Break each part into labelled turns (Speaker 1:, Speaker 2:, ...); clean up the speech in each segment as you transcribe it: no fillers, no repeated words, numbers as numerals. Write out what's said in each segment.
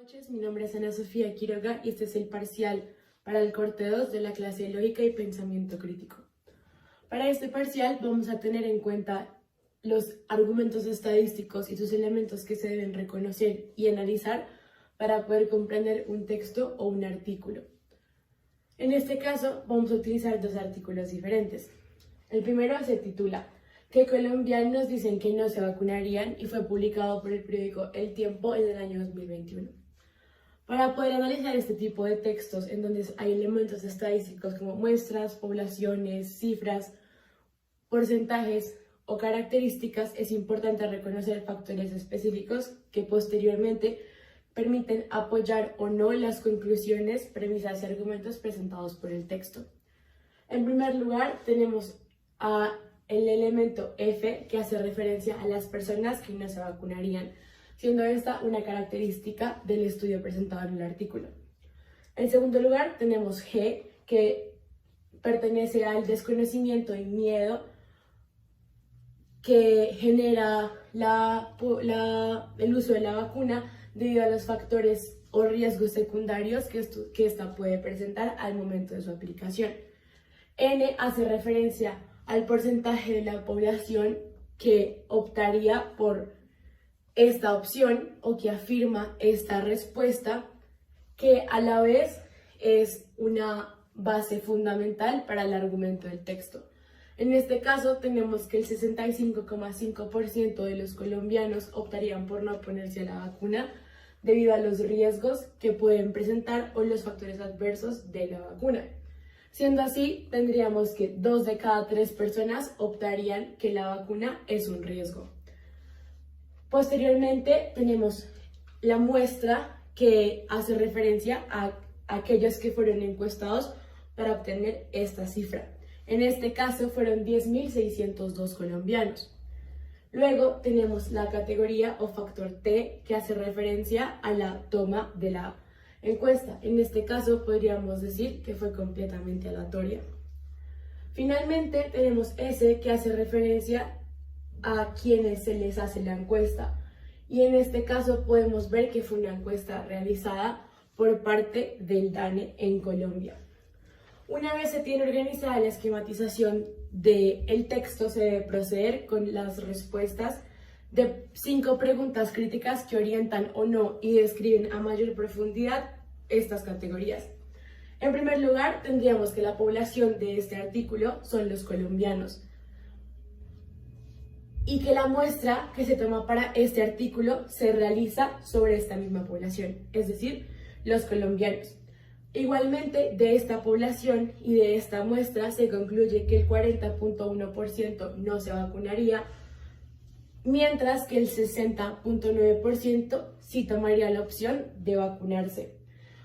Speaker 1: Noches, mi nombre es Ana Sofía Quiroga y este es el parcial para el corte 2 de la clase de Lógica y Pensamiento Crítico. Para este parcial vamos a tener en cuenta los argumentos estadísticos y sus elementos que se deben reconocer y analizar para poder comprender un texto o un artículo. En este caso vamos a utilizar dos artículos diferentes. El primero se titula ¿Qué colombianos dicen que no se vacunarían? Y fue publicado por el periódico El Tiempo en el año 2021. Para poder analizar este tipo de textos en donde hay elementos estadísticos como muestras, poblaciones, cifras, porcentajes o características, es importante reconocer factores específicos que posteriormente permiten apoyar o no las conclusiones, premisas y argumentos presentados por el texto. En primer lugar, tenemos el elemento F, que hace referencia a las personas que no se vacunarían, siendo esta una característica del estudio presentado en el artículo. En segundo lugar, tenemos G, que pertenece al desconocimiento y miedo que genera el uso de la vacuna debido a los factores o riesgos secundarios que esta puede presentar al momento de su aplicación. N hace referencia al porcentaje de la población que optaría por esta opción o que afirma esta respuesta, que a la vez es una base fundamental para el argumento del texto. En este caso tenemos que el 65,5% de los colombianos optarían por no ponerse a la vacuna debido a los riesgos que pueden presentar o los factores adversos de la vacuna. Siendo así, tendríamos que 2 de cada 3 personas optarían que la vacuna es un riesgo. Posteriormente tenemos la muestra, que hace referencia a aquellos que fueron encuestados para obtener esta cifra. En este caso fueron 10.602 colombianos. Luego tenemos la categoría o factor T, que hace referencia a la toma de la encuesta. En este caso podríamos decir que fue completamente aleatoria. Finalmente tenemos S, que hace referencia a quienes se les hace la encuesta. Y en este caso podemos ver que fue una encuesta realizada por parte del DANE en Colombia. Una vez se tiene organizada la esquematización del texto, se debe proceder con las respuestas de 5 preguntas críticas que orientan o no y describen a mayor profundidad estas categorías. En primer lugar, tendríamos que la población de este artículo son los colombianos y que la muestra que se toma para este artículo se realiza sobre esta misma población, es decir, los colombianos. Igualmente, de esta población y de esta muestra se concluye que el 40,1% no se vacunaría, mientras que el 60,9% sí tomaría la opción de vacunarse.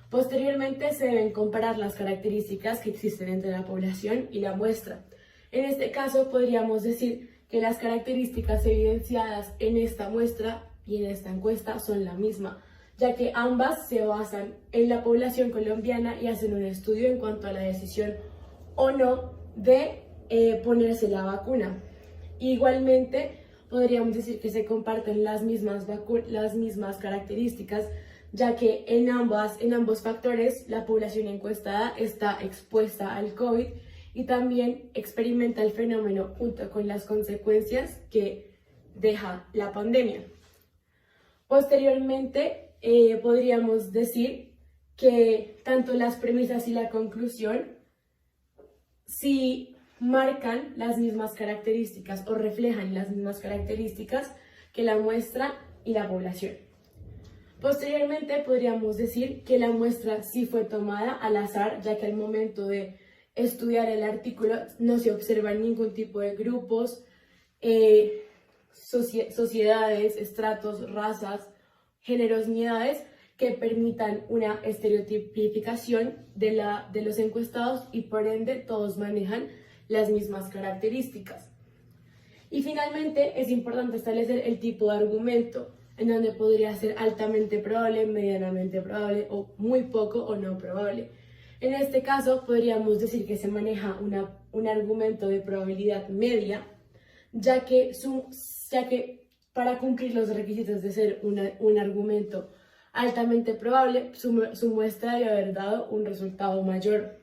Speaker 1: Posteriormente, se deben comparar las características que existen entre la población y la muestra. En este caso, podríamos decir que las características evidenciadas en esta muestra y en esta encuesta son la misma, ya que ambas se basan en la población colombiana y hacen un estudio en cuanto a la decisión o no de ponerse la vacuna. Igualmente, podríamos decir que se comparten las mismas características, ya que en ambos factores la población encuestada está expuesta al COVID y también experimenta el fenómeno junto con las consecuencias que deja la pandemia. Posteriormente, podríamos decir que tanto las premisas y la conclusión sí marcan las mismas características o reflejan las mismas características que la muestra y la población. Posteriormente, podríamos decir que la muestra sí fue tomada al azar, ya que al momento de estudiar el artículo no se observan ningún tipo de grupos, sociedades, estratos, razas, géneros ni edades que permitan una estereotipificación de los encuestados y por ende todos manejan las mismas características. Y finalmente es importante establecer el tipo de argumento, en donde podría ser altamente probable, medianamente probable o muy poco o no probable. En este caso podríamos decir que se maneja un argumento de probabilidad media, ya que para cumplir los requisitos de ser un argumento altamente probable, su muestra debe haber dado un resultado mayor.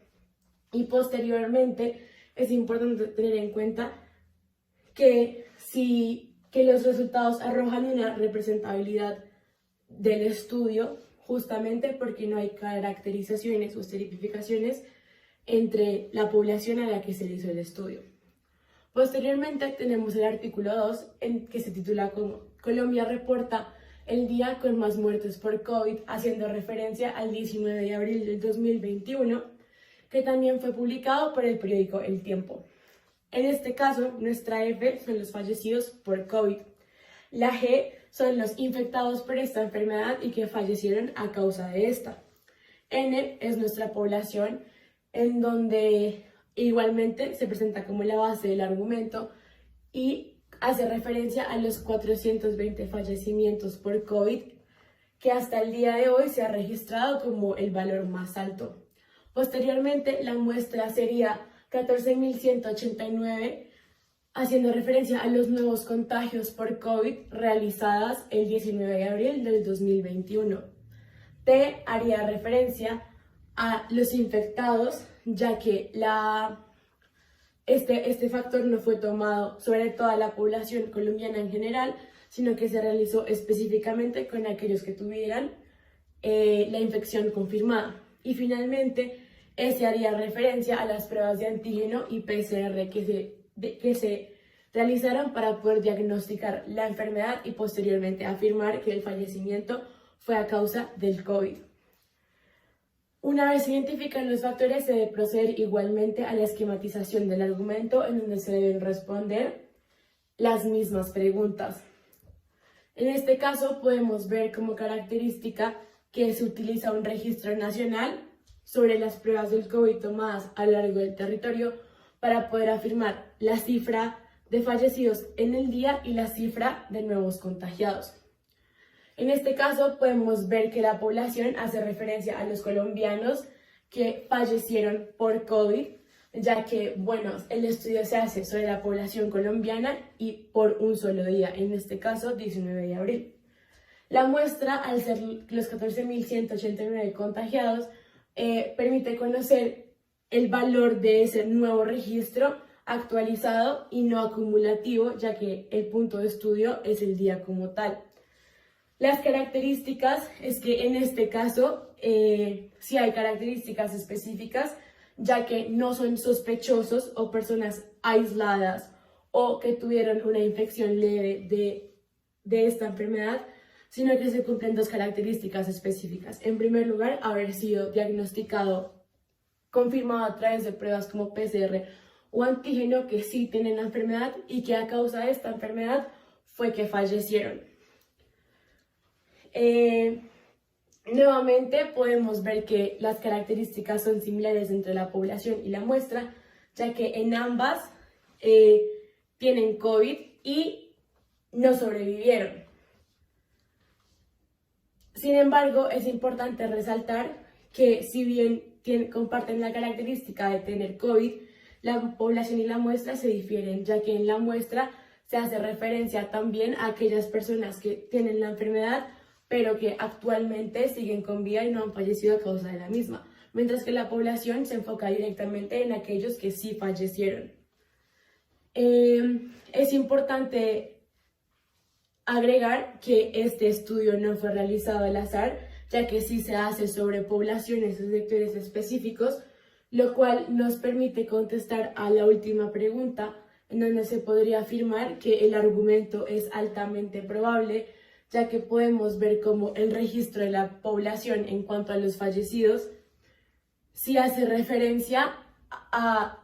Speaker 1: Y posteriormente es importante tener en cuenta que los resultados arrojan una representabilidad del estudio, justamente porque no hay caracterizaciones o esterificaciones entre la población a la que se le hizo el estudio. Posteriormente tenemos el artículo 2, que se titula como Colombia reporta el día con más muertes por COVID, haciendo referencia al 19 de abril del 2021, que también fue publicado por el periódico El Tiempo. En este caso, nuestra F son los fallecidos por COVID. La G son los infectados por esta enfermedad y que fallecieron a causa de esta. N es nuestra población, en donde igualmente se presenta como la base del argumento y hace referencia a los 420 fallecimientos por COVID, que hasta el día de hoy se ha registrado como el valor más alto. Posteriormente, la muestra sería 14.189, haciendo referencia a los nuevos contagios por COVID realizadas el 19 de abril del 2021. T haría referencia a los infectados, ya que este factor no fue tomado sobre toda la población colombiana en general, sino que se realizó específicamente con aquellos que tuvieran la infección confirmada. Y finalmente, se haría referencia a las pruebas de antígeno y PCR que se realizaron para poder diagnosticar la enfermedad y posteriormente afirmar que el fallecimiento fue a causa del COVID. Una vez se identifican los factores, se debe proceder igualmente a la esquematización del argumento, en donde se deben responder las mismas preguntas. En este caso, podemos ver como característica que se utiliza un registro nacional sobre las pruebas del COVID tomadas a lo largo del territorio para poder afirmar la cifra de fallecidos en el día y la cifra de nuevos contagiados. En este caso podemos ver que la población hace referencia a los colombianos que fallecieron por COVID, ya que, el estudio se hace sobre la población colombiana y por un solo día, en este caso 19 de abril. La muestra, al ser los 14.189 contagiados, permite conocer el valor de ese nuevo registro actualizado y no acumulativo, ya que el punto de estudio es el día como tal. Las características es que en este caso sí hay características específicas, ya que no son sospechosos o personas aisladas o que tuvieron una infección leve de esta enfermedad, sino que se cumplen dos características específicas. En primer lugar, haber sido diagnosticado, confirmado a través de pruebas como PCR o antígeno que sí tienen la enfermedad y que a causa de esta enfermedad fue que fallecieron. Nuevamente podemos ver que las características son similares entre la población y la muestra, ya que en ambas tienen COVID y no sobrevivieron. Sin embargo, es importante resaltar que si bien comparten la característica de tener COVID, la población y la muestra se difieren, ya que en la muestra se hace referencia también a aquellas personas que tienen la enfermedad, pero que actualmente siguen con vida y no han fallecido a causa de la misma, mientras que la población se enfoca directamente en aquellos que sí fallecieron. Es importante agregar que este estudio no fue realizado al azar, ya que sí se hace sobre poblaciones o sectores específicos, lo cual nos permite contestar a la última pregunta, en donde se podría afirmar que el argumento es altamente probable, ya que podemos ver cómo el registro de la población en cuanto a los fallecidos sí hace referencia a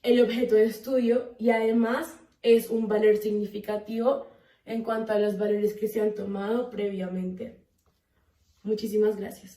Speaker 1: el objeto de estudio y además es un valor significativo en cuanto a los valores que se han tomado previamente. Muchísimas gracias.